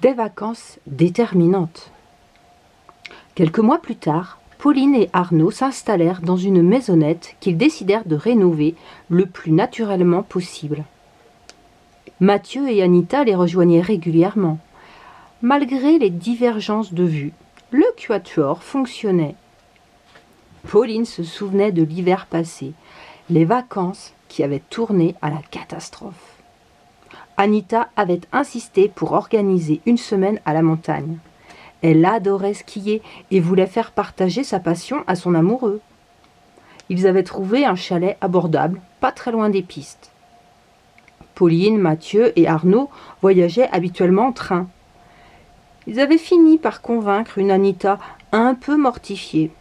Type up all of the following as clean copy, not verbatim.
Des vacances déterminantes. Quelques mois plus tard, Pauline et Arnaud s'installèrent dans une maisonnette qu'ils décidèrent de rénover le plus naturellement possible. Mathieu et Anita les rejoignaient régulièrement. Malgré les divergences de vues, le quatuor fonctionnait. Pauline se souvenait de l'hiver passé, les vacances qui avaient tourné à la catastrophe. Anita avait insisté pour organiser une semaine à la montagne. Elle adorait skier et voulait faire partager sa passion à son amoureux. Ils avaient trouvé un chalet abordable, pas très loin des pistes. Pauline, Mathieu et Arnaud voyageaient habituellement en train. Ils avaient fini par convaincre une Anita un peu mortifiée.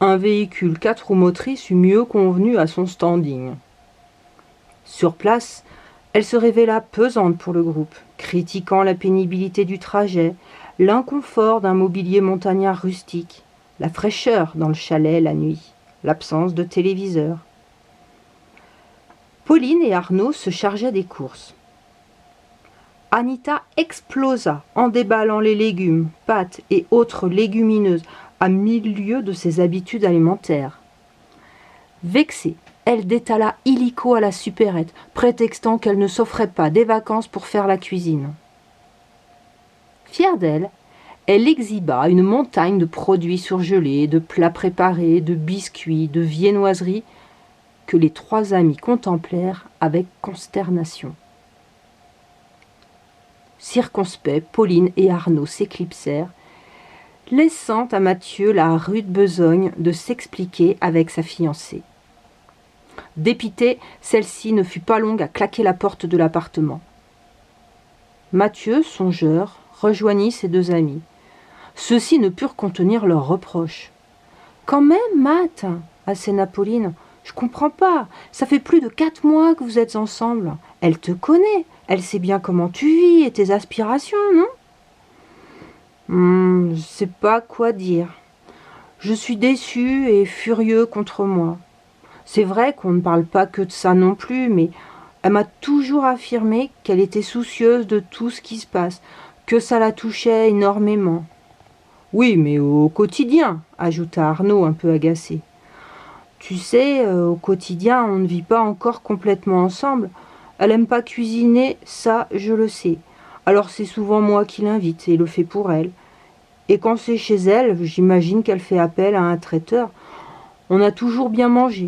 Un véhicule 4 roues motrices eût mieux convenu à son standing. Sur place, elle se révéla pesante pour le groupe, critiquant la pénibilité du trajet, l'inconfort d'un mobilier montagnard rustique, la fraîcheur dans le chalet la nuit, l'absence de téléviseur. Pauline et Arnaud se chargeaient des courses. Anita explosa en déballant les légumes, pâtes et autres légumineuses à 1000 lieues de ses habitudes alimentaires. Vexée, elle détala illico à la supérette, prétextant qu'elle ne s'offrait pas des vacances pour faire la cuisine. Fière d'elle, elle exhiba une montagne de produits surgelés, de plats préparés, de biscuits, de viennoiseries, que les 3 amis contemplèrent avec consternation. Circonspects, Pauline et Arnaud s'éclipsèrent, laissant à Mathieu la rude besogne de s'expliquer avec sa fiancée. Dépitée, celle-ci ne fut pas longue à claquer la porte de l'appartement. Mathieu, songeur, rejoignit ses 2 amis. Ceux-ci ne purent contenir leurs reproches. « Quand même, Matt, asséna Pauline, je comprends pas. Ça fait plus de 4 mois que vous êtes ensemble. Elle te connaît. Elle sait bien comment tu vis et tes aspirations, non ? Je sais pas quoi dire. Je suis déçu et furieux contre moi. C'est vrai qu'on ne parle pas que de ça non plus, mais elle m'a toujours affirmé qu'elle était soucieuse de tout ce qui se passe, que ça la touchait énormément. Oui, mais au quotidien, ajouta Arnaud un peu agacé. Tu sais, au quotidien, on ne vit pas encore complètement ensemble. Elle aime pas cuisiner, ça, je le sais. Alors c'est souvent moi qui l'invite et le fais pour elle. Et quand c'est chez elle, j'imagine qu'elle fait appel à un traiteur. On a toujours bien mangé.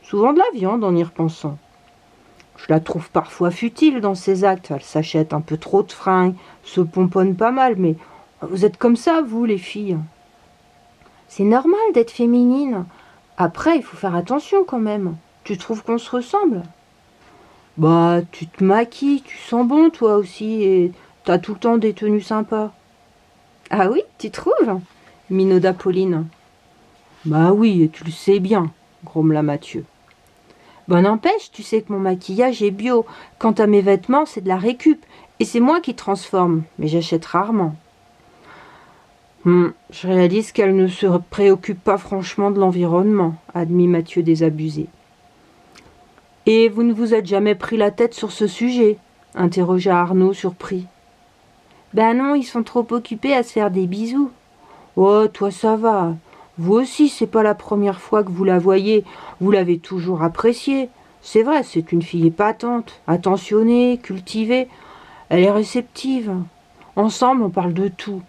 Souvent de la viande en y repensant. Je la trouve parfois futile dans ses actes. Elle s'achète un peu trop de fringues, se pomponne pas mal, mais vous êtes comme ça, vous, les filles. C'est normal d'être féminine. Après, il faut faire attention quand même. Tu trouves qu'on se ressemble ? Bah, tu te maquilles, tu sens bon toi aussi, et t'as tout le temps des tenues sympas. Ah oui, tu trouves ? Minauda Pauline. Bah oui, et tu le sais bien, grommela Mathieu. Ben n'empêche, tu sais que mon maquillage est bio. Quant à mes vêtements, c'est de la récup, et c'est moi qui transforme, mais j'achète rarement. Je réalise qu'elle ne se préoccupe pas franchement de l'environnement, admit Mathieu désabusé. Et vous ne vous êtes jamais pris la tête sur ce sujet ? Interrogea Arnaud surpris. Ben non, ils sont trop occupés à se faire des bisous. Oh, toi ça va. Vous aussi, c'est pas la première fois que vous la voyez. Vous l'avez toujours appréciée. C'est vrai, c'est une fille épatante, attentionnée, cultivée. Elle est réceptive. Ensemble, on parle de tout.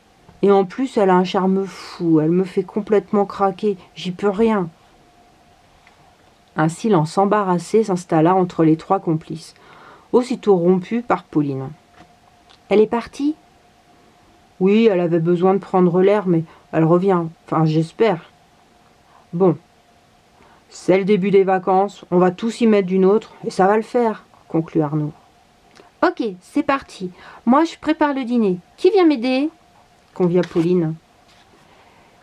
Et en plus, elle a un charme fou. Elle me fait complètement craquer. J'y peux rien. Un silence embarrassé s'installa entre les 3 complices, aussitôt rompu par Pauline. Elle est partie ? Oui, elle avait besoin de prendre l'air, mais elle revient. Enfin, j'espère. Bon. C'est le début des vacances. On va tous y mettre d'une autre, et ça va le faire, conclut Arnaud. Ok, c'est parti. Moi, je prépare le dîner. Qui vient m'aider ? Convia Pauline.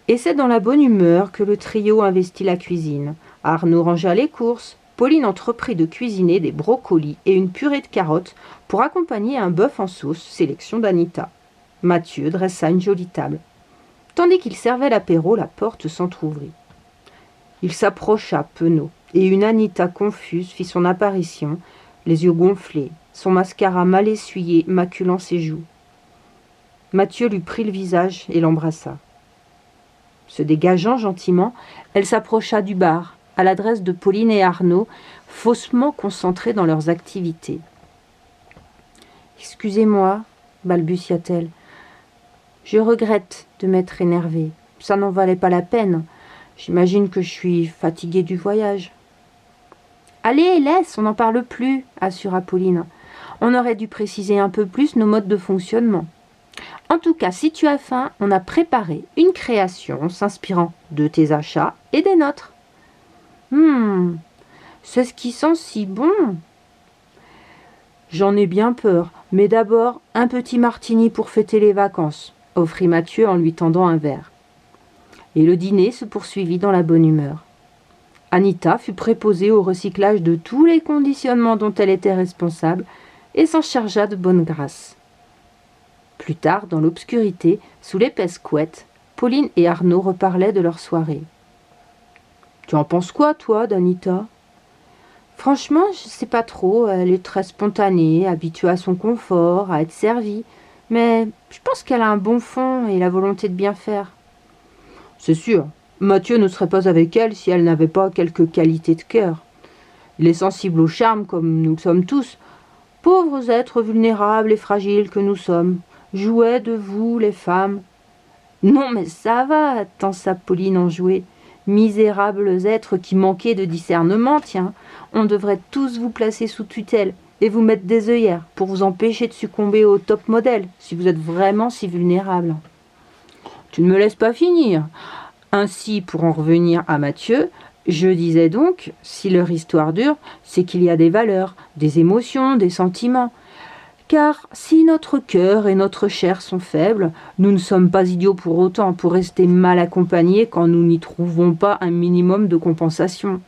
Et c'est dans la bonne humeur que le trio investit la cuisine. Arnaud rangea les courses. Pauline entreprit de cuisiner des brocolis et une purée de carottes pour accompagner un bœuf en sauce, sélection d'Anita. Mathieu dressa une jolie table. Tandis qu'il servait l'apéro, la porte s'entr'ouvrit. Il s'approcha, penaud, et une Anita confuse fit son apparition, les yeux gonflés, son mascara mal essuyé maculant ses joues. Mathieu lui prit le visage et l'embrassa. Se dégageant gentiment, elle s'approcha du bar, à l'adresse de Pauline et Arnaud, faussement concentrés dans leurs activités. « Excusez-moi, balbutia-t-elle. Je regrette de m'être énervée. Ça n'en valait pas la peine. J'imagine que je suis fatiguée du voyage. » « Allez, laisse, on n'en parle plus, assura Pauline. On aurait dû préciser un peu plus nos modes de fonctionnement. En tout cas, si tu as faim, on a préparé une création s'inspirant de tes achats et des nôtres. C'est ce qui sent si bon. J'en ai bien peur, mais d'abord, un petit martini pour fêter les vacances, offrit Mathieu en lui tendant un verre. Et le dîner se poursuivit dans la bonne humeur. Anita fut préposée au recyclage de tous les conditionnements dont elle était responsable et s'en chargea de bonne grâce. Plus tard, dans l'obscurité, sous l'épaisse couette, Pauline et Arnaud reparlaient de leur soirée. « Tu en penses quoi, toi, d'Anita ?»« Franchement, je sais pas trop. Elle est très spontanée, habituée à son confort, à être servie. Mais je pense qu'elle a un bon fond et la volonté de bien faire. »« C'est sûr. Mathieu ne serait pas avec elle si elle n'avait pas quelques qualités de cœur. Il est sensible au charme comme nous le sommes tous. Pauvres êtres vulnérables et fragiles que nous sommes. Jouets de vous, les femmes. »« Non, mais ça va, tensa Pauline enjouée. Misérables êtres qui manquaient de discernement, tiens. On devrait tous vous placer sous tutelle et vous mettre des œillères pour vous empêcher de succomber au top modèle si vous êtes vraiment si vulnérable. »« Tu ne me laisses pas finir. » Ainsi, pour en revenir à Mathieu, je disais donc, si leur histoire dure, c'est qu'il y a des valeurs, des émotions, des sentiments. Car si notre cœur et notre chair sont faibles, nous ne sommes pas idiots pour autant pour rester mal accompagnés quand nous n'y trouvons pas un minimum de compensation.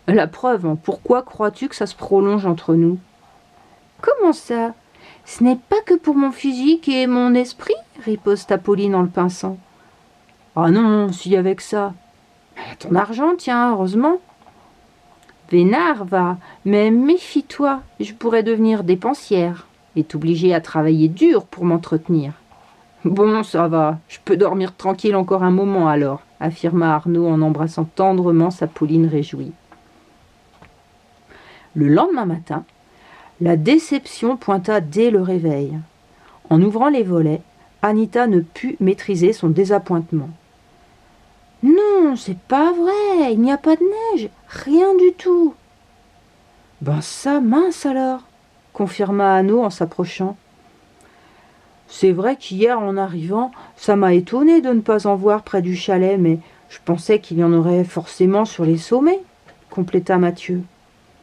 La preuve, pourquoi crois-tu que ça se prolonge entre nous ? Comment ça ? Ce n'est pas que pour mon physique et mon esprit, riposta Pauline en le pinçant. Ah non, s'il y avait que ça. Ton argent, tiens, heureusement. Vénard, va, mais méfie-toi, je pourrais devenir dépensière et t'obliger à travailler dur pour m'entretenir. Bon, ça va, je peux dormir tranquille encore un moment alors, affirma Arnaud en embrassant tendrement sa Pauline réjouie. Le lendemain matin, la déception pointa dès le réveil. En ouvrant les volets, Anita ne put maîtriser son désappointement. « Non, c'est pas vrai, il n'y a pas de neige, rien du tout. »« Ben ça, mince alors !» confirma Arnaud en s'approchant. « C'est vrai qu'hier, en arrivant, ça m'a étonné de ne pas en voir près du chalet, mais je pensais qu'il y en aurait forcément sur les sommets, » compléta Mathieu.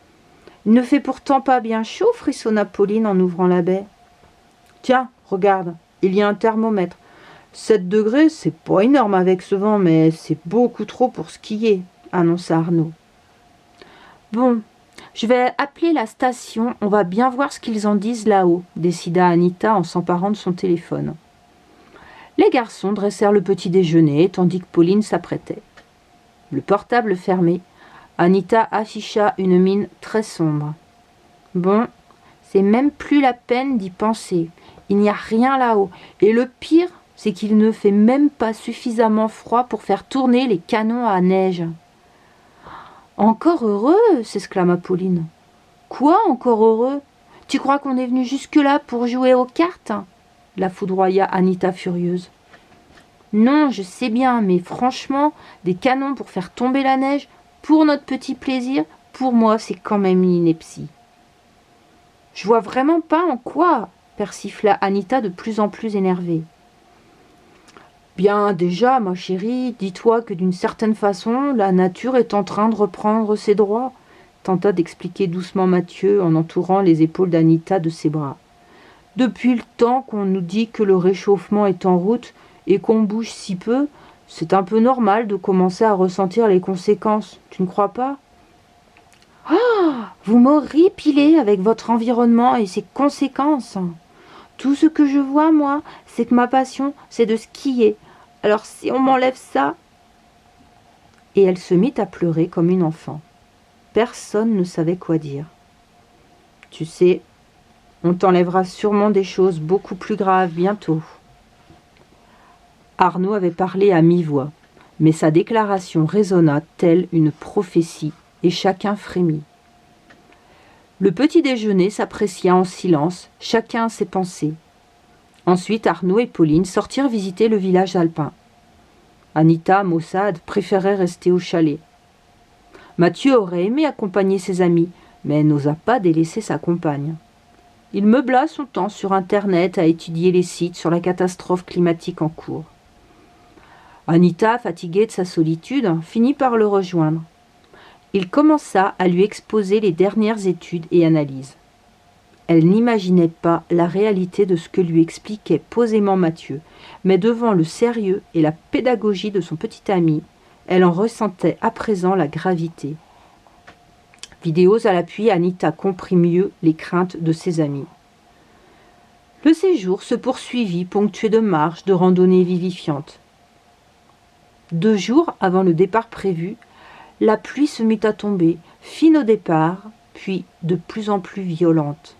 « Il ne fait pourtant pas bien chaud, » frissonna Pauline en ouvrant la baie. « Tiens, regarde, il y a un thermomètre. 7 degrés, c'est pas énorme avec ce vent, mais c'est beaucoup trop pour skier, » annonça Arnaud. « Bon, je vais appeler la station, on va bien voir ce qu'ils en disent là-haut, » décida Anita en s'emparant de son téléphone. Les garçons dressèrent le petit déjeuner, tandis que Pauline s'apprêtait. Le portable fermé, Anita afficha une mine très sombre. « Bon, c'est même plus la peine d'y penser, il n'y a rien là-haut, et le pire, c'est qu'il ne fait même pas suffisamment froid pour faire tourner les canons à neige. »« Encore heureux !» s'exclama Pauline. « Quoi, encore heureux ? Tu crois qu'on est venu jusque-là pour jouer aux cartes ?» la foudroya Anita furieuse. « Non, je sais bien, mais franchement, des canons pour faire tomber la neige, pour notre petit plaisir, pour moi, c'est quand même une ineptie. »« Je vois vraiment pas en quoi !» persifla Anita de plus en plus énervée. Bien déjà, ma chérie, dis-toi que d'une certaine façon, la nature est en train de reprendre ses droits, tenta d'expliquer doucement Mathieu en entourant les épaules d'Anita de ses bras. Depuis le temps qu'on nous dit que le réchauffement est en route et qu'on bouge si peu, c'est un peu normal de commencer à ressentir les conséquences, tu ne crois pas ? Ah, vous m'horripilez avec votre environnement et ses conséquences. Tout ce que je vois, moi, c'est que ma passion, c'est de skier. Alors si on m'enlève ça... » Et elle se mit à pleurer comme une enfant. Personne ne savait quoi dire. « Tu sais, on t'enlèvera sûrement des choses beaucoup plus graves bientôt, » Arnaud avait parlé à mi-voix, mais sa déclaration résonna telle une prophétie, et chacun frémit. Le petit déjeuner s'apprécia en silence, chacun ses pensées. Ensuite, Arnaud et Pauline sortirent visiter le village alpin. Anita, maussade, préférait rester au chalet. Mathieu aurait aimé accompagner ses amis, mais n'osa pas délaisser sa compagne. Il meubla son temps sur Internet à étudier les sites sur la catastrophe climatique en cours. Anita, fatiguée de sa solitude, finit par le rejoindre. Il commença à lui exposer les dernières études et analyses. Elle n'imaginait pas la réalité de ce que lui expliquait posément Mathieu, mais devant le sérieux et la pédagogie de son petit ami, elle en ressentait à présent la gravité. Vidéos à l'appui, Anita comprit mieux les craintes de ses amis. Le séjour se poursuivit, ponctué de marches, de randonnées vivifiantes. 2 jours avant le départ prévu, la pluie se mit à tomber, fine au départ, puis de plus en plus violente.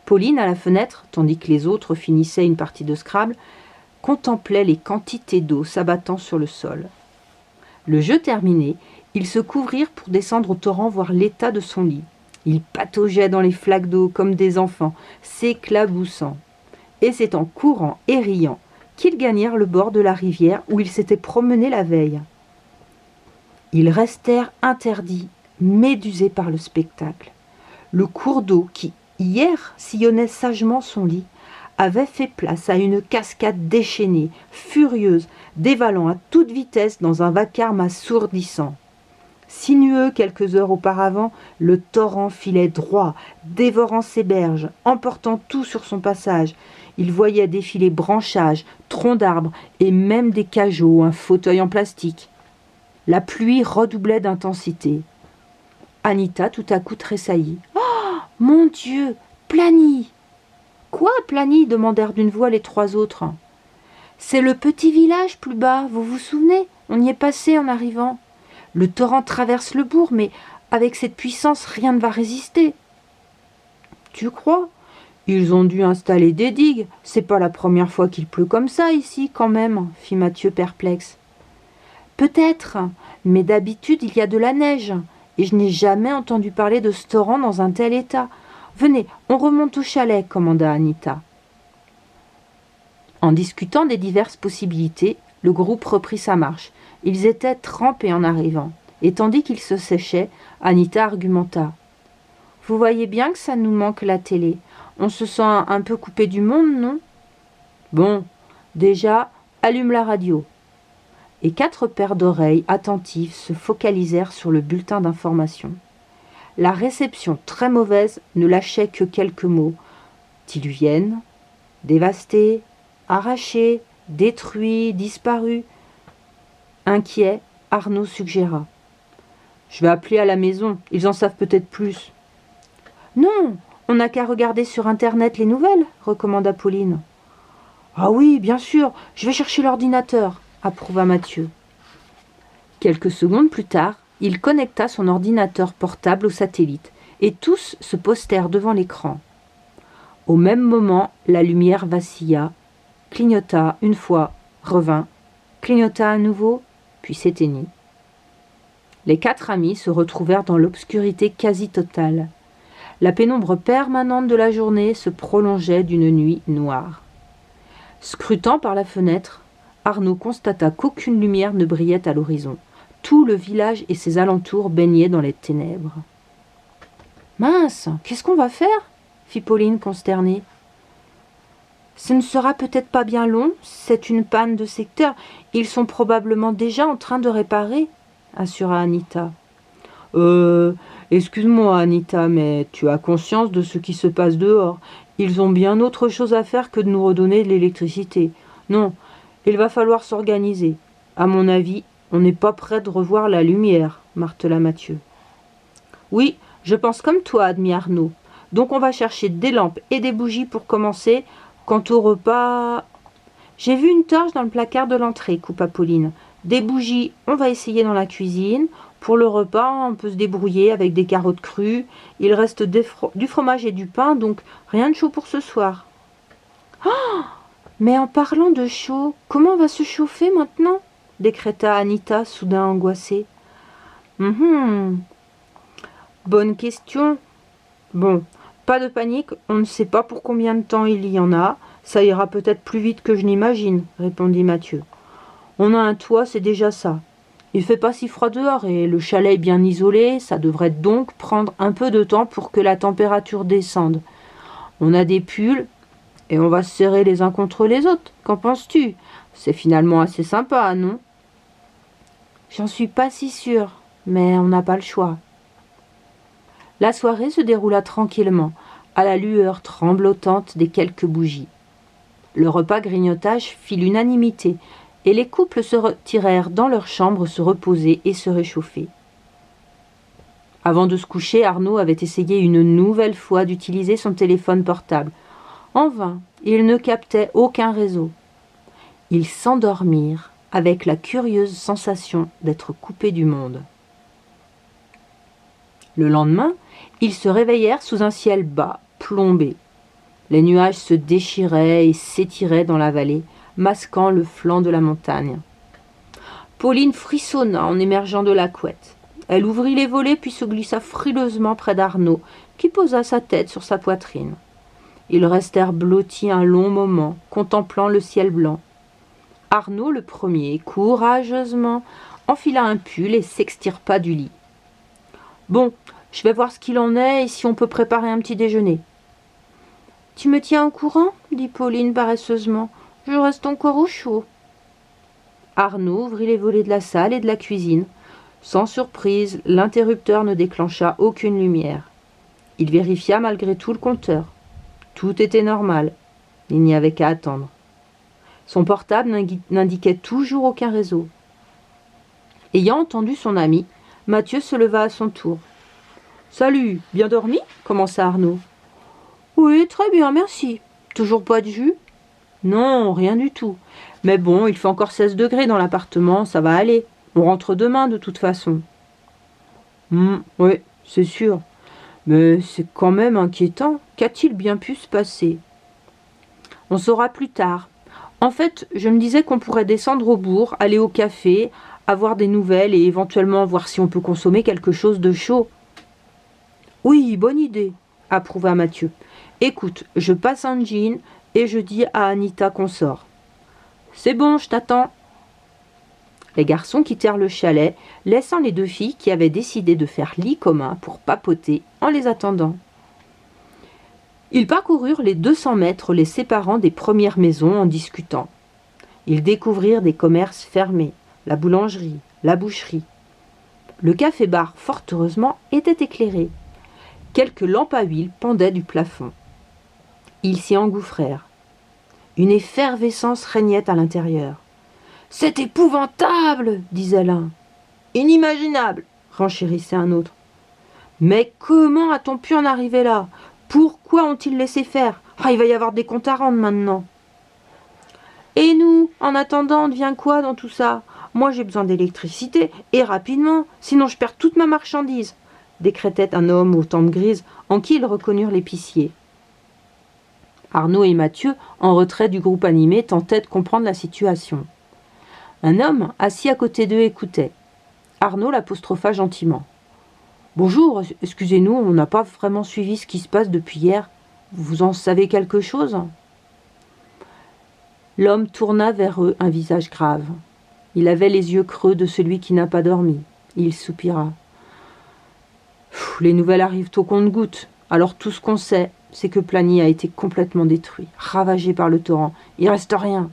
Pauline, à la fenêtre, tandis que les autres finissaient une partie de Scrabble, contemplait les quantités d'eau s'abattant sur le sol. Le jeu terminé, ils se couvrirent pour descendre au torrent voir l'état de son lit. Ils pataugeaient dans les flaques d'eau comme des enfants, s'éclaboussant. Et c'est en courant et riant qu'ils gagnèrent le bord de la rivière où ils s'étaient promenés la veille. Ils restèrent interdits, médusés par le spectacle. Le cours d'eau qui, hier, sillonnait sagement son lit, avait fait place à une cascade déchaînée, furieuse, dévalant à toute vitesse dans un vacarme assourdissant. Sinueux quelques heures auparavant, le torrent filait droit, dévorant ses berges, emportant tout sur son passage. Il voyait défiler branchages, troncs d'arbres et même des cageots, un fauteuil en plastique. La pluie redoublait d'intensité. Anita tout à coup tressaillit. « Oh, mon Dieu, Plany !»« Quoi, Plany ?» demandèrent d'une voix les 3 autres. « C'est le petit village plus bas, vous vous souvenez? On y est passé en arrivant. Le torrent traverse le bourg, mais avec cette puissance, rien ne va résister. »« Tu crois ? Ils ont dû installer des digues. C'est pas la première fois qu'il pleut comme ça ici, quand même, » fit Mathieu perplexe. « Peut-être, mais d'habitude il y a de la neige, et je n'ai jamais entendu parler de ce torrent dans un tel état. Venez, on remonte au chalet, commanda Anita. En discutant des diverses possibilités, le groupe reprit sa marche. Ils étaient trempés en arrivant, et tandis qu'ils se séchaient, Anita argumenta. « Vous voyez bien que ça nous manque la télé. On se sent un peu coupé du monde, non ? Bon, déjà, allume la radio. » Et 4 paires d'oreilles attentives se focalisèrent sur le bulletin d'information. La réception très mauvaise ne lâchait que quelques mots. Diluvienne, dévasté, arraché, détruit, disparu. Inquiet, Arnaud suggéra. « Je vais appeler à la maison, ils en savent peut-être plus. »« Non, on n'a qu'à regarder sur Internet les nouvelles, » recommanda Pauline. « Ah oui, bien sûr, je vais chercher l'ordinateur, » approuva Mathieu. Quelques secondes plus tard, il connecta son ordinateur portable au satellite, et tous se postèrent devant l'écran. Au même moment, la lumière vacilla, clignota une fois, revint, clignota à nouveau, puis s'éteignit. Les 4 amis se retrouvèrent dans l'obscurité quasi totale. La pénombre permanente de la journée se prolongeait d'une nuit noire. Scrutant par la fenêtre, Arnaud constata qu'aucune lumière ne brillait à l'horizon. Tout le village et ses alentours baignaient dans les ténèbres. « Mince, qu'est-ce qu'on va faire ?» fit Pauline consternée. « Ce ne sera peut-être pas bien long, c'est une panne de secteur. Ils sont probablement déjà en train de réparer, » assura Anita. « Excuse-moi, Anita, mais tu as conscience de ce qui se passe dehors. Ils ont bien autre chose à faire que de nous redonner de l'électricité. Non, il va falloir s'organiser. À mon avis, on n'est pas près de revoir la lumière, » martela Mathieu. « Oui, je pense comme toi, admit Arnaud. Donc on va chercher des lampes et des bougies pour commencer. Quant au repas... » « J'ai vu une torche dans le placard de l'entrée, » coupa Pauline. « Des bougies, on va essayer dans la cuisine. Pour le repas, on peut se débrouiller avec des carottes crues. Il reste du fromage et du pain, donc rien de chaud pour ce soir. » « Oh ! Mais en parlant de chaud, comment on va se chauffer maintenant? Décréta Anita, soudain angoissée. Bonne question. Bon, pas de panique, on ne sait pas pour combien de temps il y en a. Ça ira peut-être plus vite que je n'imagine, répondit Mathieu. On a un toit, c'est déjà ça. Il fait pas si froid dehors et le chalet est bien isolé, ça devrait donc prendre un peu de temps pour que la température descende. On a des pulls et on va se serrer les uns contre les autres. Qu'en penses-tu? C'est finalement assez sympa, non? J'en suis pas si sûre, mais on n'a pas le choix. La soirée se déroula tranquillement, à la lueur tremblotante des quelques bougies. Le repas-grignotage fit l'unanimité, et les couples se retirèrent dans leur chambre se reposer et se réchauffer. Avant de se coucher, Arnaud avait essayé une nouvelle fois d'utiliser son téléphone portable. En vain, il ne captait aucun réseau. Ils s'endormirent avec la curieuse sensation d'être coupés du monde. Le lendemain, ils se réveillèrent sous un ciel bas, plombé. Les nuages se déchiraient et s'étiraient dans la vallée, masquant le flanc de la montagne. Pauline frissonna en émergeant de la couette. Elle ouvrit les volets puis se glissa frileusement près d'Arnaud, qui posa sa tête sur sa poitrine. Ils restèrent blottis un long moment, contemplant le ciel blanc. Arnaud, le premier, courageusement, enfila un pull et s'extirpa du lit. « Bon, je vais voir ce qu'il en est et si on peut préparer un petit déjeuner. »« Tu me tiens au courant ?» dit Pauline paresseusement. « Je reste encore au chaud. » Arnaud ouvrit les volets de la salle et de la cuisine. Sans surprise, l'interrupteur ne déclencha aucune lumière. Il vérifia malgré tout le compteur. Tout était normal. Il n'y avait qu'à attendre. Son portable n'indiquait toujours aucun réseau. Ayant entendu son ami, Mathieu se leva à son tour. « Salut, bien dormi ?» commença Arnaud. « Oui, très bien, merci. Toujours pas de jus ?»« Non, rien du tout. Mais bon, il fait encore 16 degrés dans l'appartement, ça va aller. On rentre demain de toute façon. »« Oui, c'est sûr. Mais c'est quand même inquiétant. Qu'a-t-il bien pu se passer ?»« On saura plus tard. En fait, je me disais qu'on pourrait descendre au bourg, aller au café, avoir des nouvelles et éventuellement voir si on peut consommer quelque chose de chaud. »« Oui, bonne idée, » approuva Mathieu. « Écoute, je passe un jean et je dis à Anita qu'on sort. »« C'est bon, je t'attends. » Les garçons quittèrent le chalet, laissant les deux filles qui avaient décidé de faire lit commun pour papoter en les attendant. Ils parcoururent les 200 mètres les séparant des premières maisons en discutant. Ils découvrirent des commerces fermés, la boulangerie, la boucherie. Le café-bar, fort heureusement, était éclairé. Quelques lampes à huile pendaient du plafond. Ils s'y engouffrèrent. Une effervescence régnait à l'intérieur. « C'est épouvantable !» disait l'un. « Inimaginable !» renchérissait un autre. « Mais comment a-t-on pu en arriver là ? Pourquoi ont-ils laissé faire ? Ah, il va y avoir des comptes à rendre maintenant. »« Et nous, en attendant, on devient quoi dans tout ça ? Moi, j'ai besoin d'électricité, et rapidement, sinon je perds toute ma marchandise, » décrétait un homme aux tempes grises, en qui ils reconnurent l'épicier. Arnaud et Mathieu, en retrait du groupe animé, tentaient de comprendre la situation. Un homme, assis à côté d'eux, écoutait. Arnaud l'apostropha gentiment. « Bonjour, excusez-nous, on n'a pas vraiment suivi ce qui se passe depuis hier. Vous en savez quelque chose ?» L'homme tourna vers eux un visage grave. Il avait les yeux creux de celui qui n'a pas dormi. Il soupira. « Les nouvelles arrivent au compte-gouttes. Alors tout ce qu'on sait, c'est que Plagny a été complètement détruit, ravagé par le torrent. Il reste rien.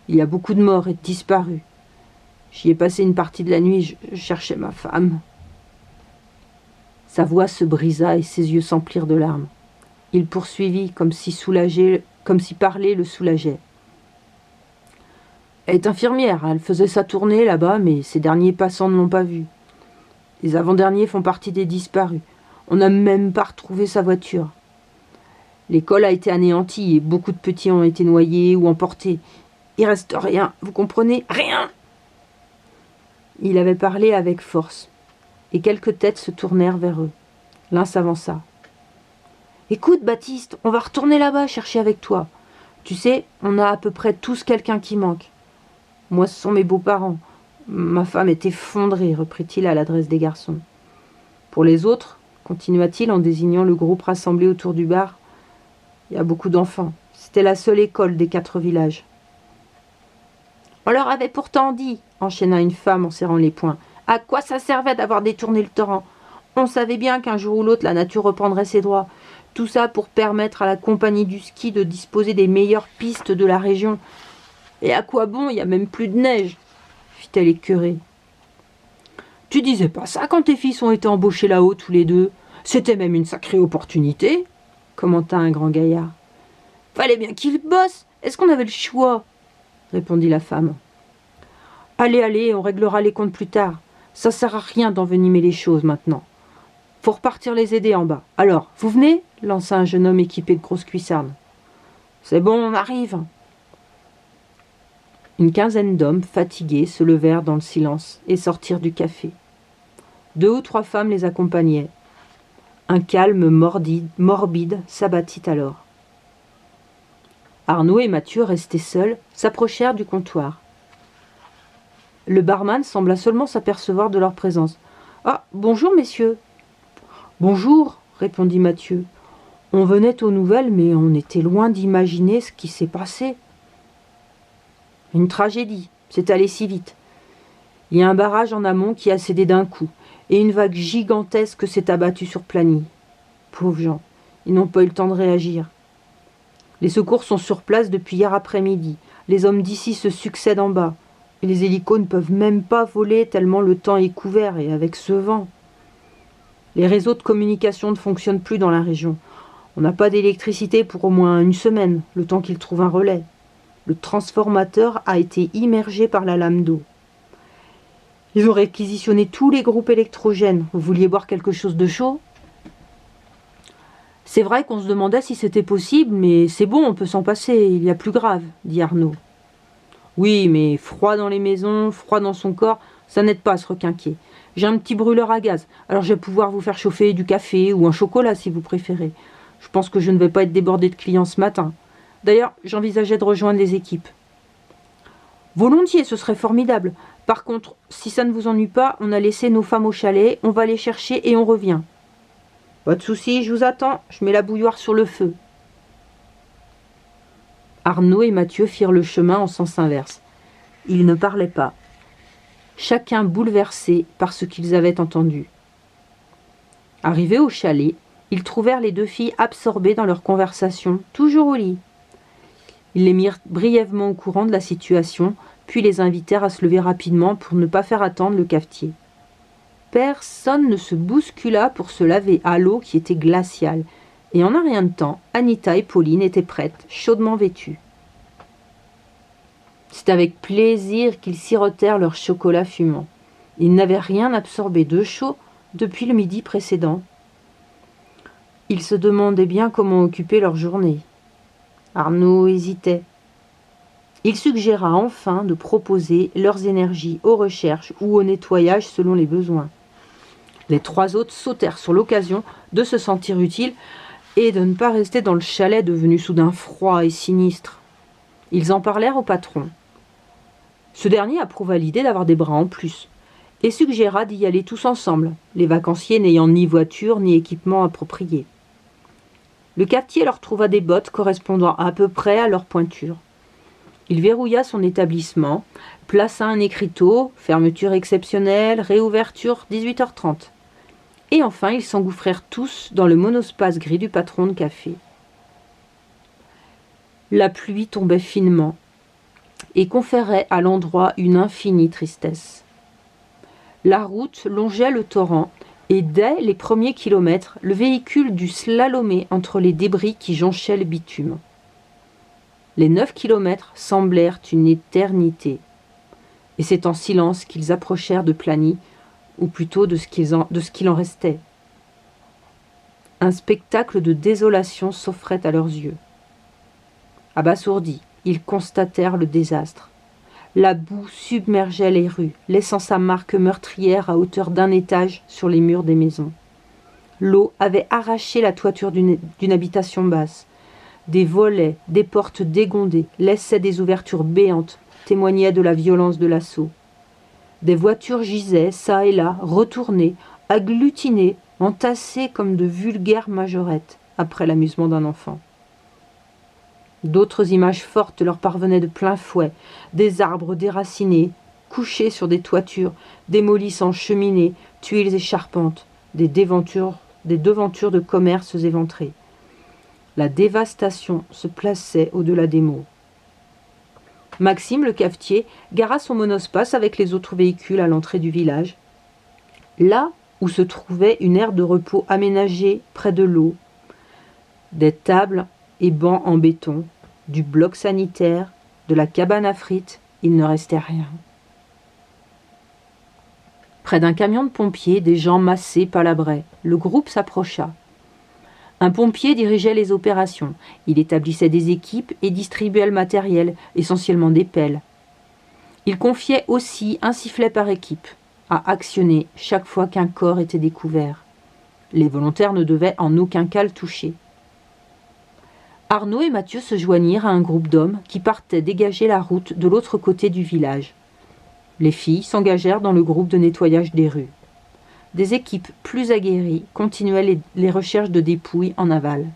Il y a beaucoup de morts et de disparus. J'y ai passé une partie de la nuit, je cherchais ma femme. » Sa voix se brisa et ses yeux s'emplirent de larmes. Il poursuivit comme si parler le soulageait. « Elle est infirmière, elle faisait sa tournée là-bas, mais ces derniers passants ne l'ont pas vue. Les avant-derniers font partie des disparus. On n'a même pas retrouvé sa voiture. L'école a été anéantie et beaucoup de petits ont été noyés ou emportés. Il reste rien, vous comprenez ? Rien !» Il avait parlé avec force, et quelques têtes se tournèrent vers eux. L'un s'avança. « Écoute, Baptiste, on va retourner là-bas chercher avec toi. Tu sais, on a à peu près tous quelqu'un qui manque. Moi, ce sont mes beaux-parents. Ma femme est effondrée, reprit-il à l'adresse des garçons. Pour les autres, continua-t-il en désignant le groupe rassemblé autour du bar, il y a beaucoup d'enfants. C'était la seule école des 4 villages. On leur avait pourtant dit, enchaîna une femme en serrant les poings, à quoi ça servait d'avoir détourné le torrent. On savait bien qu'un jour ou l'autre la nature reprendrait ses droits. Tout ça pour permettre à la compagnie du ski de disposer des meilleures pistes de la région. Et à quoi bon, il n'y a même plus de neige, fit-elle écœurée. Tu disais pas ça quand tes fils ont été embauchés là-haut tous les deux. C'était même une sacrée opportunité, commenta un grand gaillard. Fallait bien qu'ils bossent. Est-ce qu'on avait le choix? Répondit la femme. Allez, allez, on réglera les comptes plus tard. Ça sert à rien d'envenimer les choses maintenant. Faut repartir les aider en bas. Alors, vous venez? Lança un jeune homme équipé de grosses cuissardes. C'est bon, on arrive. Une quinzaine d'hommes, fatigués, se levèrent dans le silence et sortirent du café. 2 ou 3 femmes les accompagnaient. Un calme morbide s'abattit alors. Arnaud et Mathieu, restés seuls, s'approchèrent du comptoir. Le barman sembla seulement s'apercevoir de leur présence. « Ah, bonjour, messieurs !»« Bonjour !» répondit Mathieu. « On venait aux nouvelles, mais on était loin d'imaginer ce qui s'est passé. » Une tragédie, c'est allé si vite. Il y a un barrage en amont qui a cédé d'un coup, et une vague gigantesque s'est abattue sur Plagny. Pauvres gens, ils n'ont pas eu le temps de réagir. Les secours sont sur place depuis hier après-midi. Les hommes d'ici se succèdent en bas. Et les hélicos ne peuvent même pas voler tellement le temps est couvert et avec ce vent. Les réseaux de communication ne fonctionnent plus dans la région. On n'a pas d'électricité pour au moins une semaine, le temps qu'ils trouvent un relais. Le transformateur a été immergé par la lame d'eau. Ils ont réquisitionné tous les groupes électrogènes. Vous vouliez boire quelque chose de chaud ? C'est vrai qu'on se demandait si c'était possible, mais c'est bon, on peut s'en passer, il y a plus grave, dit Arnaud. Oui, mais froid dans les maisons, froid dans son corps, ça n'aide pas à se requinquer. J'ai un petit brûleur à gaz, alors je vais pouvoir vous faire chauffer du café ou un chocolat si vous préférez. Je pense que je ne vais pas être débordé de clients ce matin. D'ailleurs, j'envisageais de rejoindre les équipes. Volontiers, ce serait formidable. Par contre, si ça ne vous ennuie pas, on a laissé nos femmes au chalet, on va les chercher et on revient. Pas de souci, je vous attends, je mets la bouilloire sur le feu. Arnaud et Mathieu firent le chemin en sens inverse. Ils ne parlaient pas, chacun bouleversé par ce qu'ils avaient entendu. Arrivés au chalet, ils trouvèrent les 2 filles absorbées dans leur conversation, toujours au lit. Ils les mirent brièvement au courant de la situation, puis les invitèrent à se lever rapidement pour ne pas faire attendre le cafetier. Personne ne se bouscula pour se laver à l'eau qui était glaciale, et en un rien de temps, Anita et Pauline étaient prêtes, chaudement vêtues. C'est avec plaisir qu'ils sirotèrent leur chocolat fumant. Ils n'avaient rien absorbé de chaud depuis le midi précédent. Ils se demandaient bien comment occuper leur journée. Arnaud hésitait. Il suggéra enfin de proposer leurs énergies aux recherches ou au nettoyage selon les besoins. Les 3 autres sautèrent sur l'occasion de se sentir utiles et de ne pas rester dans le chalet devenu soudain froid et sinistre. Ils en parlèrent au patron. Ce dernier approuva l'idée d'avoir des bras en plus et suggéra d'y aller tous ensemble, les vacanciers n'ayant ni voiture ni équipement approprié. Le cafetier leur trouva des bottes correspondant à peu près à leur pointure. Il verrouilla son établissement, plaça un écriteau, fermeture exceptionnelle, réouverture 18h30. Et enfin, ils s'engouffrèrent tous dans le monospace gris du patron de café. La pluie tombait finement et conférait à l'endroit une infinie tristesse. La route longeait le torrent et dès les premiers kilomètres, le véhicule dut slalomer entre les débris qui jonchaient le bitume. Les 9 kilomètres semblèrent une éternité. Et c'est en silence qu'ils approchèrent de Plagny, ou plutôt de ce qu'il en restait. Un spectacle de désolation s'offrait à leurs yeux. Abasourdis, ils constatèrent le désastre. La boue submergeait les rues, laissant sa marque meurtrière à hauteur d'1 étage sur les murs des maisons. L'eau avait arraché la toiture d'une habitation basse. Des volets, des portes dégondées, laissaient des ouvertures béantes, témoignaient de la violence de l'assaut. Des voitures gisaient, çà et là, retournées, agglutinées, entassées comme de vulgaires majorettes, après l'amusement d'un enfant. D'autres images fortes leur parvenaient de plein fouet, des arbres déracinés, couchés sur des toitures, démolissant cheminées, tuiles et charpentes, des devantures de commerces éventrés. La dévastation se plaçait au-delà des mots. Maxime, le cafetier, gara son monospace avec les autres véhicules à l'entrée du village, là où se trouvait une aire de repos aménagée près de l'eau. Des tables et bancs en béton, du bloc sanitaire, de la cabane à frites, il ne restait rien. Près d'un camion de pompiers, des gens massés palabraient. Le groupe s'approcha. Un pompier dirigeait les opérations. Il établissait des équipes et distribuait le matériel, essentiellement des pelles. Il confiait aussi un sifflet par équipe, à actionner chaque fois qu'un corps était découvert. Les volontaires ne devaient en aucun cas le toucher. Arnaud et Mathieu se joignirent à un groupe d'hommes qui partaient dégager la route de l'autre côté du village. Les filles s'engagèrent dans le groupe de nettoyage des rues. Des équipes plus aguerries continuaient les recherches de dépouilles en aval.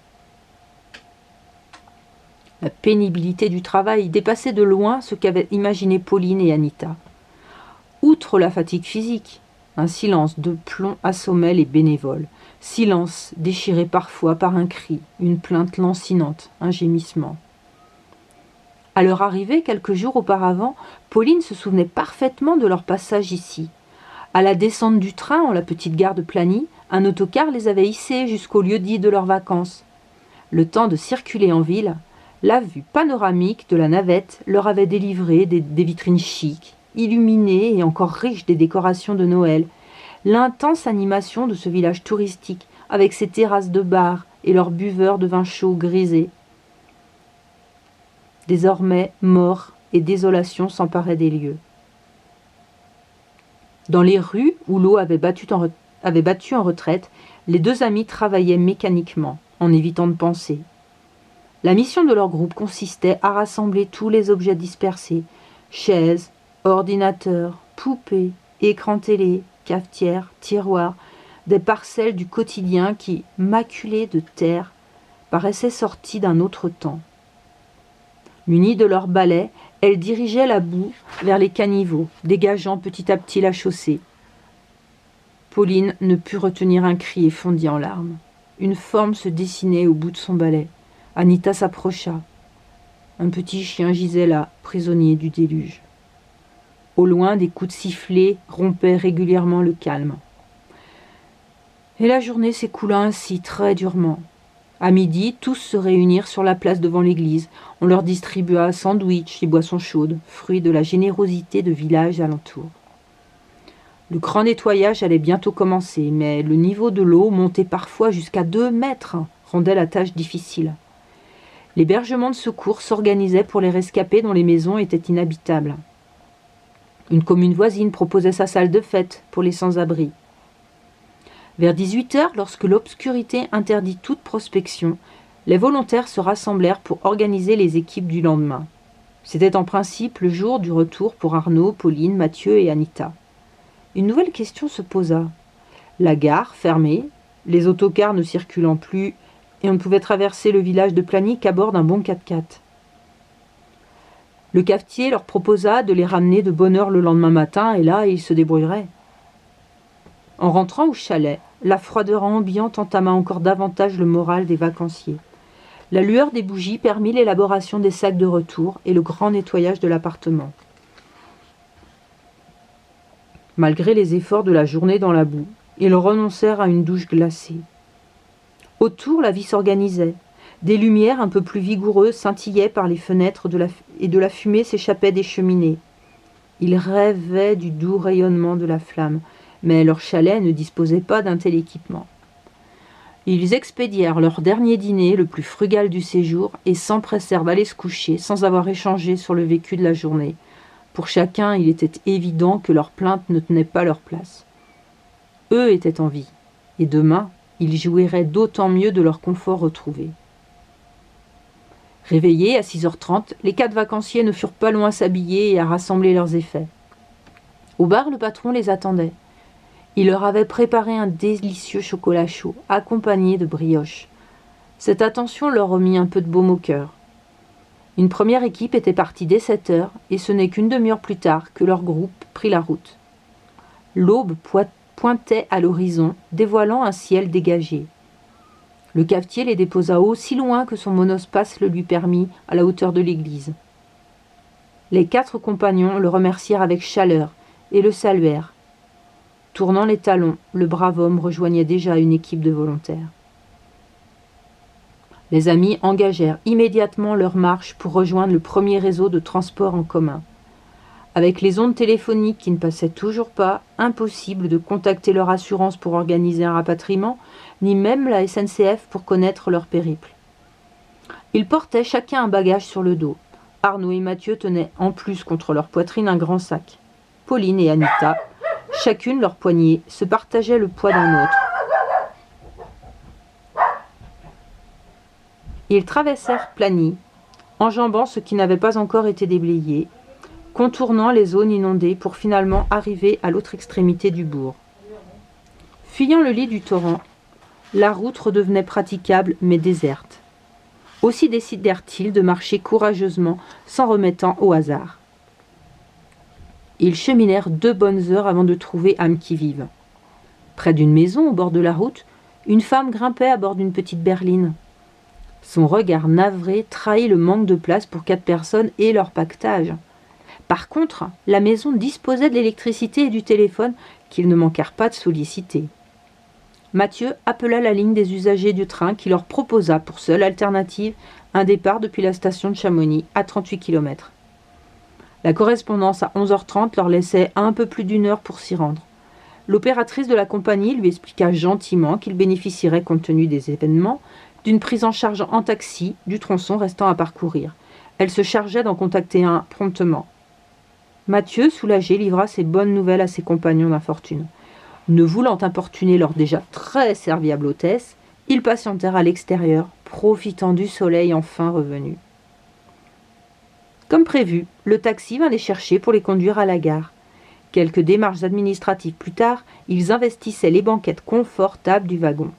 La pénibilité du travail dépassait de loin ce qu'avaient imaginé Pauline et Anita. Outre la fatigue physique, un silence de plomb assommait les bénévoles, silence déchiré parfois par un cri, une plainte lancinante, un gémissement. À leur arrivée, quelques jours auparavant, Pauline se souvenait parfaitement de leur passage ici. À la descente du train, en la petite gare de Plagny, un autocar les avait hissés jusqu'au lieu dit de leurs vacances. Le temps de circuler en ville, la vue panoramique de la navette leur avait délivré des vitrines chics, illuminées et encore riches des décorations de Noël, l'intense animation de ce village touristique, avec ses terrasses de bar et leurs buveurs de vin chaud grisé. Désormais, mort et désolation s'emparaient des lieux. Dans les rues où l'eau avait battu en retraite, les deux amis travaillaient mécaniquement, en évitant de penser. La mission de leur groupe consistait à rassembler tous les objets dispersés, chaises, ordinateurs, poupées, écrans télé, cafetières, tiroirs, des parcelles du quotidien qui, maculées de terre, paraissaient sorties d'un autre temps. Munies de leurs balais, elles dirigeaient la boue vers les caniveaux, dégageant petit à petit la chaussée. Pauline ne put retenir un cri et fondit en larmes. Une forme se dessinait au bout de son balai. Anita s'approcha. Un petit chien gisait là, prisonnier du déluge. Au loin, des coups de sifflet rompaient régulièrement le calme. Et la journée s'écoula ainsi très durement. À midi, tous se réunirent sur la place devant l'église. On leur distribua sandwichs et boissons chaudes, fruits de la générosité de villages alentours. Le grand nettoyage allait bientôt commencer, mais le niveau de l'eau, monté parfois jusqu'à 2 mètres, rendait la tâche difficile. L'hébergement de secours s'organisait pour les rescapés dont les maisons étaient inhabitables. Une commune voisine proposait sa salle de fête pour les sans-abri. Vers 18h, lorsque l'obscurité interdit toute prospection, les volontaires se rassemblèrent pour organiser les équipes du lendemain. C'était en principe le jour du retour pour Arnaud, Pauline, Mathieu et Anita. Une nouvelle question se posa. La gare, fermée, les autocars ne circulant plus, et on ne pouvait traverser le village de Plagny qu'à bord d'un bon 4x4. Le cafetier leur proposa de les ramener de bonne heure le lendemain matin, et là, ils se débrouilleraient. En rentrant au chalet, la froideur ambiante entama encore davantage le moral des vacanciers. La lueur des bougies permit l'élaboration des sacs de retour et le grand nettoyage de l'appartement. Malgré les efforts de la journée dans la boue, ils renoncèrent à une douche glacée. Autour, la vie s'organisait. Des lumières un peu plus vigoureuses scintillaient par les fenêtres et de la fumée s'échappait des cheminées. Ils rêvaient du doux rayonnement de la flamme, mais leur chalet ne disposait pas d'un tel équipement. Ils expédièrent leur dernier dîner, le plus frugal du séjour, et s'empressèrent d'aller se coucher sans avoir échangé sur le vécu de la journée. Pour chacun, il était évident que leurs plaintes ne tenaient pas leur place. Eux étaient en vie, et demain, ils jouiraient d'autant mieux de leur confort retrouvé. Réveillés à 6h30, les 4 vacanciers ne furent pas loin à s'habiller et à rassembler leurs effets. Au bar, le patron les attendait. Il leur avait préparé un délicieux chocolat chaud, accompagné de brioches. Cette attention leur remit un peu de baume au cœur. Une première équipe était partie dès 7h, et ce n'est qu'une demi-heure plus tard que leur groupe prit la route. L'aube pointait à l'horizon, dévoilant un ciel dégagé. Le cavetier les déposa aussi loin que son monospace le lui permit, à la hauteur de l'église. Les 4 compagnons le remercièrent avec chaleur et le saluèrent. Tournant les talons, le brave homme rejoignait déjà une équipe de volontaires. Les amis engagèrent immédiatement leur marche pour rejoindre le premier réseau de transport en commun. Avec les ondes téléphoniques qui ne passaient toujours pas, impossible de contacter leur assurance pour organiser un rapatriement, ni même la SNCF pour connaître leur périple. Ils portaient chacun un bagage sur le dos. Arnaud et Mathieu tenaient en plus contre leur poitrine un grand sac. Pauline et Anita, chacune leur poignée, se partageaient le poids d'un autre. Ils traversèrent Plagny, enjambant ce qui n'avait pas encore été déblayé, contournant les zones inondées pour finalement arriver à l'autre extrémité du bourg. Fuyant le lit du torrent, la route redevenait praticable mais déserte. Aussi décidèrent-ils de marcher courageusement, s'en remettant au hasard. Ils cheminèrent 2 bonnes heures avant de trouver âme qui vive. Près d'une maison au bord de la route, une femme grimpait à bord d'une petite berline. Son regard navré trahit le manque de place pour 4 personnes et leur paquetage. Par contre, la maison disposait de l'électricité et du téléphone qu'ils ne manquèrent pas de solliciter. Mathieu appela la ligne des usagers du train qui leur proposa pour seule alternative un départ depuis la station de Chamonix à 38 km. La correspondance à 11h30 leur laissait un peu plus d'1 heure pour s'y rendre. L'opératrice de la compagnie lui expliqua gentiment qu'ils bénéficieraient, compte tenu des événements, d'une prise en charge en taxi du tronçon restant à parcourir. Elle se chargeait d'en contacter un promptement. Mathieu, soulagé, livra ses bonnes nouvelles à ses compagnons d'infortune. Ne voulant importuner leur déjà très serviable hôtesse, ils patientèrent à l'extérieur, profitant du soleil enfin revenu. Comme prévu, le taxi vint les chercher pour les conduire à la gare. Quelques démarches administratives plus tard, ils investissaient les banquettes confortables du wagon.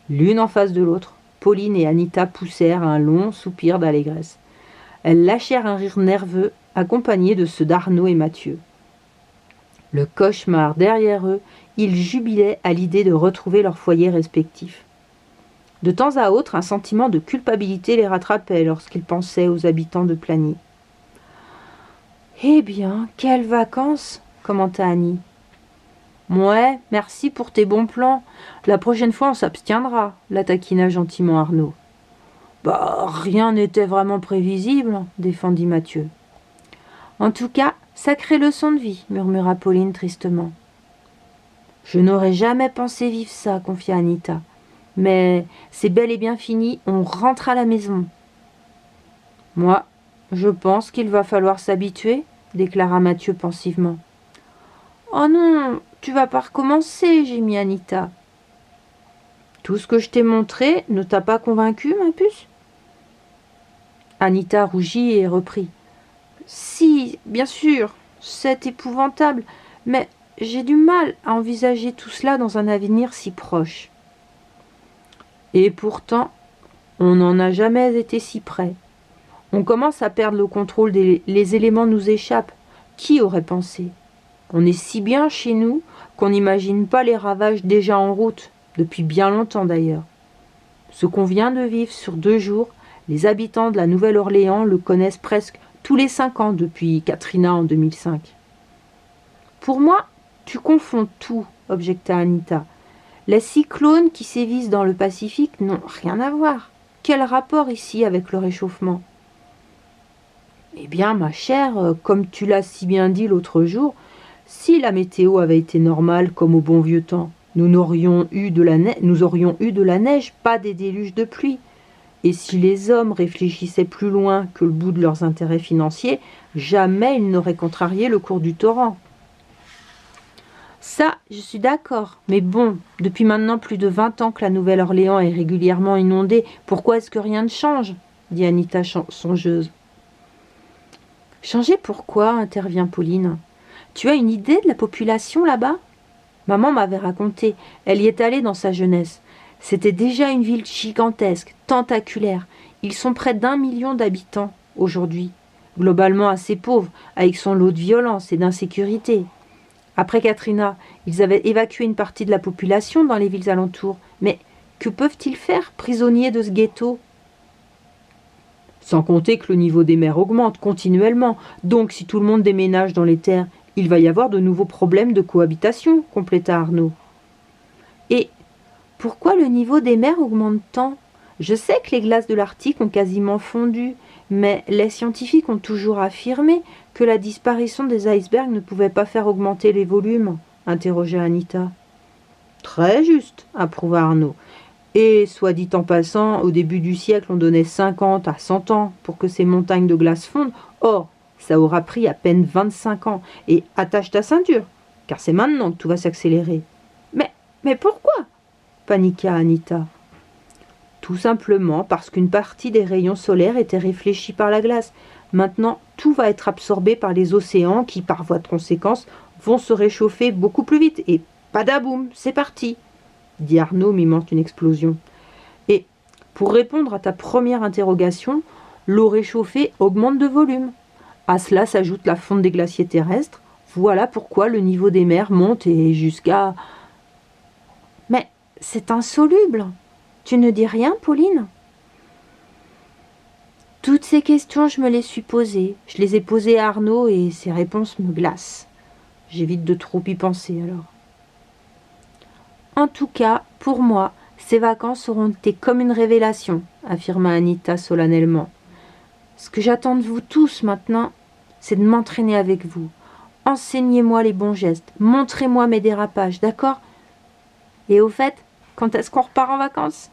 L'une en face de l'autre, Pauline et Anita poussèrent un long soupir d'allégresse. Elles lâchèrent un rire nerveux, accompagné de ceux d'Arnaud et Mathieu. Le cauchemar derrière eux, ils jubilaient à l'idée de retrouver leurs foyers respectifs. De temps à autre, un sentiment de culpabilité les rattrapait lorsqu'ils pensaient aux habitants de Plagny. « Eh bien, quelles vacances !» commenta Annie. « Ouais, merci pour tes bons plans. La prochaine fois, on s'abstiendra, » la taquina gentiment Arnaud. « Bah, rien n'était vraiment prévisible, » défendit Mathieu. « En tout cas, sacrée leçon de vie, » murmura Pauline tristement. « Je n'aurais jamais pensé vivre ça, » confia Anita. « Mais c'est bel et bien fini, on rentre à la maison. »« Moi, je pense qu'il va falloir s'habituer, » déclara Mathieu pensivement. « Oh non, tu vas pas recommencer, » gémit Anita. « Tout ce que je t'ai montré ne t'a pas convaincu, ma puce ?» Anita rougit et reprit. « Si, bien sûr, c'est épouvantable, mais j'ai du mal à envisager tout cela dans un avenir si proche. » Et pourtant, on n'en a jamais été si près. On commence à perdre le contrôle, les éléments nous échappent. Qui aurait pensé ? On est si bien chez nous qu'on n'imagine pas les ravages déjà en route, depuis bien longtemps d'ailleurs. Ce qu'on vient de vivre sur 2 jours, les habitants de la Nouvelle-Orléans le connaissent presque tous les 5 ans depuis Katrina en 2005. « Pour moi, tu confonds tout, » objecta Anita. « Les cyclones qui sévissent dans le Pacifique n'ont rien à voir. Quel rapport ici avec le réchauffement ? » Eh bien, ma chère, comme tu l'as si bien dit l'autre jour, si la météo avait été normale comme au bon vieux temps, nous aurions eu de la neige, pas des déluges de pluie. Et si les hommes réfléchissaient plus loin que le bout de leurs intérêts financiers, jamais ils n'auraient contrarié le cours du torrent. Ça, je suis d'accord. Mais bon, depuis maintenant plus de 20 ans que la Nouvelle-Orléans est régulièrement inondée, pourquoi est-ce que rien ne change dit Anita songeuse. Changer pourquoi intervient Pauline. Tu as une idée de la population là-bas? Maman m'avait raconté, elle y est allée dans sa jeunesse. C'était déjà une ville gigantesque, tentaculaire. Ils sont près d'1 million d'habitants aujourd'hui, globalement assez pauvres, avec son lot de violence et d'insécurité. Après Katrina, ils avaient évacué une partie de la population dans les villes alentours. Mais que peuvent-ils faire, prisonniers de ce ghetto? Sans compter que le niveau des mers augmente continuellement. Donc si tout le monde déménage dans les terres, il va y avoir de nouveaux problèmes de cohabitation, compléta Arnaud. Et pourquoi le niveau des mers augmente tant? Je sais que les glaces de l'Arctique ont quasiment fondu, mais les scientifiques ont toujours affirmé que la disparition des icebergs ne pouvait pas faire augmenter les volumes, interrogea Anita. Très juste, approuva Arnaud. Et, soit dit en passant, au début du siècle, on donnait 50 à 100 ans pour que ces montagnes de glace fondent. Or, ça aura pris à peine 25 ans. Et attache ta ceinture, car c'est maintenant que tout va s'accélérer. Mais pourquoi? Paniqua Anita. Tout simplement parce qu'une partie des rayons solaires était réfléchie par la glace. Maintenant, tout va être absorbé par les océans qui, par voie de conséquence, vont se réchauffer beaucoup plus vite. Et padaboum, c'est parti, dit Arnaud mimant une explosion. Et pour répondre à ta première interrogation, l'eau réchauffée augmente de volume. À cela s'ajoute la fonte des glaciers terrestres. Voilà pourquoi le niveau des mers monte et jusqu'à... Mais c'est insoluble. Tu ne dis rien, Pauline? Toutes ces questions, je me les suis posées. Je les ai posées à Arnaud et ses réponses me glacent. J'évite de trop y penser alors. En tout cas, pour moi, ces vacances auront été comme une révélation, affirma Anita solennellement. Ce que j'attends de vous tous maintenant, c'est de m'entraîner avec vous. Enseignez-moi les bons gestes, montrez-moi mes dérapages, d'accord? Et au fait, quand est-ce qu'on repart en vacances?